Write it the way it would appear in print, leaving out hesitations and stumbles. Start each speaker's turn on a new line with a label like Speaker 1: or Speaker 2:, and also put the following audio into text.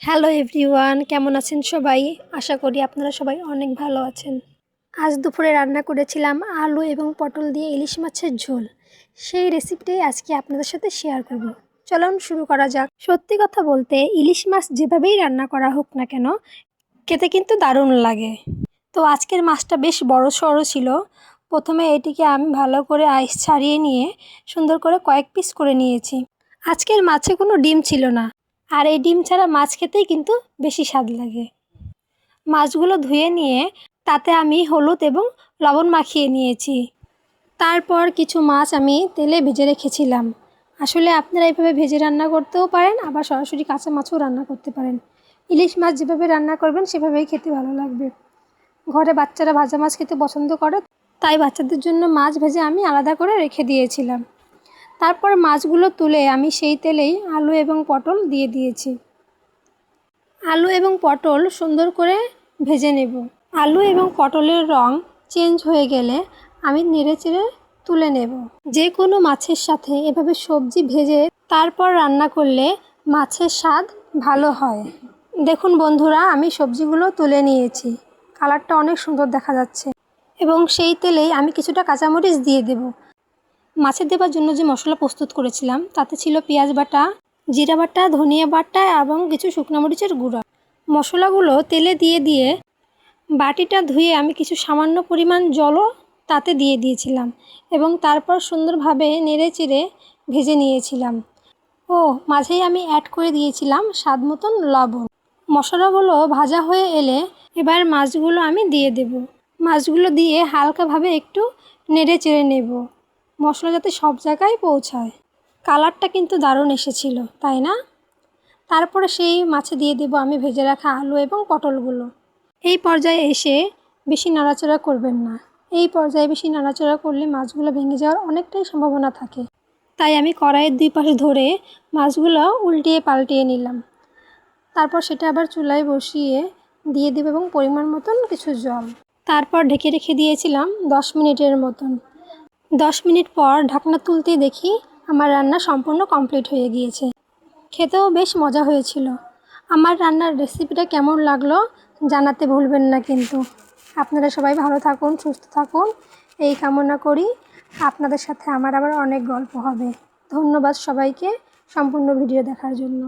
Speaker 1: Hello everyone, কেমন আছেন সবাই? আশা করি আপনারা সবাই অনেক ভালো আছেন। আজ দুপুরে রান্না করেছিলাম আলু এবং পটল দিয়ে ইলিশ মাছের ঝোল। সেই রেসিপিটাই আজকে আপনাদের সাথে শেয়ার করব। চলুন শুরু করা যাক। সত্যি কথা বলতে ইলিশ মাছ যেভাবেই রান্না করা হোক না কেন, খেতে কিন্তু দারুণ লাগে। তো আজকের মাছটা বেশ বড় সড়ো ছিল। প্রথমে এটিকে আমি ভালো করে আইস ছাড়িয়ে নিয়ে সুন্দর করে কয়েক পিস করে নিয়েছি। আজকের মাছে কোনো ডিম ছিল না, আর এই ডিম ছাড়া মাছ খেতেই কিন্তু বেশি স্বাদ লাগে। মাছগুলো ধুয়ে নিয়ে তাতে আমি হলুদ এবং লবণ মাখিয়ে নিয়েছি। তারপর কিছু মাছ আমি তেলে ভেজে রেখেছিলাম। আসলে আপনারা এইভাবে ভেজে রান্না করতেও পারেন, আবার সরাসরি কাঁচা মাছও রান্না করতে পারেন। ইলিশ মাছ যেভাবে রান্না করবেন সেভাবেই খেতে ভালো লাগবে। ঘরে বাচ্চারা ভাজা মাছ খেতে পছন্দ করে, তাই বাচ্চাদের জন্য মাছ ভেজে আমি আলাদা করে রেখে দিয়েছিলাম। তারপর মাছগুলো তুলে আমি সেই তেলেই আলু এবং পটল দিয়ে দিয়েছি। আলু এবং পটল সুন্দর করে ভেজে নেব। আলু এবং পটলের রং চেঞ্জ হয়ে গেলে আমি নেড়েচেড়ে তুলে নেব। যে কোনো মাছের সাথে এভাবে সবজি ভেজে তারপর রান্না করলে মাছের স্বাদ ভালো হয়। দেখুন বন্ধুরা, আমি সবজিগুলো তুলে নিয়েছি। কালারটা অনেক সুন্দর দেখা যাচ্ছে। এবং সেই তেলেই আমি কিছুটা কাঁচামরিচ দিয়ে দেব। মাছে দেবার জন্য যে মশলা প্রস্তুত করেছিলাম তাতে ছিল পেঁয়াজ বাটা, জিরা বাটা, ধনিয়া বাটা এবং কিছু শুকনো মরিচের গুঁড়া। মশলাগুলো তেলে দিয়ে বাটিটা ধুয়ে আমি কিছু সামান্য পরিমাণ জলও তাতে দিয়ে দিয়েছিলাম এবং তারপর সুন্দরভাবে নেড়েচেড়ে ভেজে নিয়েছিলাম। মাঝেই আমি অ্যাড করে দিয়েছিলাম স্বাদ মতন লবণ। মশলাগুলো ভাজা হয়ে এলে এবার মাছগুলো আমি দিয়ে দেব। মাছগুলো দিয়ে হালকাভাবে একটু নেড়েচেড়ে নেব, মশলা যাতে সব জায়গায় পৌঁছায়। কালারটা কিন্তু দারুণ এসেছিল, তাই না? তারপরে সেই মাছে দিয়ে দেব আমি ভেজে রাখা আলু এবং পটলগুলো। এই পর্যায়ে এসে বেশি নাড়াচাড়া করবেন না। এই পর্যায়ে বেশি নাড়াচাড়া করলে মাছগুলো ভেঙে যাওয়ার অনেকটাই সম্ভাবনা থাকে। তাই আমি কড়াইয়ের দুই পাশে ধরে মাছগুলো উল্টিয়ে পাল্টিয়ে নিলাম। তারপর সেটা আবার চুলায় বসিয়ে দিয়ে দেব এবং পরিমাণ মতন কিছু জল। তারপর ঢেকে রেখে দিয়েছিলাম 10 মিনিটের মতন। 10 মিনিট পর ঢাকনা তুলতে দেখি আমার রান্না সম্পূর্ণ কমপ্লিট হয়ে গিয়েছে। খেতেও বেশ মজা হয়েছিল। আমার রান্নার রেসিপিটা কেমন লাগলো জানাতে ভুলবেন না কিন্তু। আপনারা সবাই ভালো থাকুন, সুস্থ থাকুন এই কামনা করি। আপনাদের সাথে আমার আবার অনেক গল্প হবে। ধন্যবাদ সবাইকে সম্পূর্ণ ভিডিও দেখার জন্য।